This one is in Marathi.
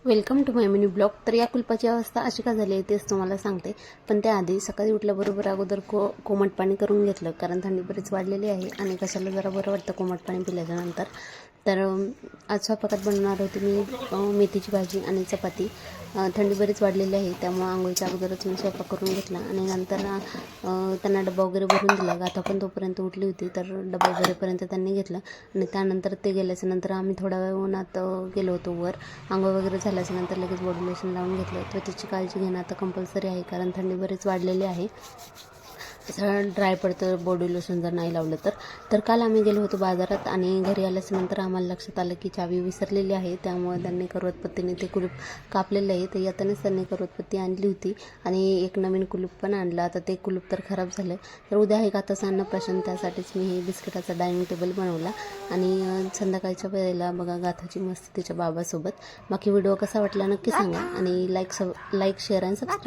Welcome to my mini blog. तर या कुलपाची अवस्था अशी का झाली आहे तेच तुम्हाला सांगते. पण त्याआधी सकाळी उठल्याबरोबर अगोदर कोमट पाणी करून घेतलं, कारण थंडी बरीच वाढलेली आहे आणि कशाला जरा बरं वाटतं कोमट पाणी पिल्याच्यानंतर. तर आज स्वयंपाकात बनवणार होती मी मेथीची भाजी आणि चपाती. थंडी बरीच वाढलेली आहे त्यामुळं आंघोळीच्या अगोदरच मी स्वयंपाक करून घेतला आणि नंतर त्यांना डबा वगैरे भरून दिला. गाथा पण तोपर्यंत उठली होती, तर डबा भरेपर्यंत त्यांनी घेतलं आणि त्यानंतर ते गेल्याच्या नंतर आम्ही थोडा वेळ उन्हात गेलो होतो वर. आंघोळ वगैरे झाल्याच्यानंतर लगेच बॉडी लोशन लावून घेतलं. त्वचेची काळजी घेणं आता कंपल्सरी आहे, कारण थंडी बरीच वाढलेली आहे. असं ड्राय पडतं बॉडी लोशन जर नाही लावलं तर काल आम्ही गेलो होतो बाजारात आणि घरी आल्याच्यानंतर आम्हाला लक्षात आलं की चावी विसरलेली आहे. त्यामुळे त्यांनी करवतपत्तीने ते कुलूप कापलेलं आहे. तर यातनंच त्यांनी करवतपत्ती आणली होती आणि एक नवीन कुलूप पण आणलं. आता ते कुलूप तर खराब झालं. तर उद्या आहे गाथाचं अन्नप्राशन, त्यासाठीच मी हे बिस्किटाचा डायनिंग टेबल बनवला आणि संध्याकाळच्या वेळेला बघा गाथाची मस्ती तिच्या बाबासोबत. बाकी व्हिडिओ कसा वाटला नक्की सांगा आणि लाईक शेअर आणि सबस्क्राईब.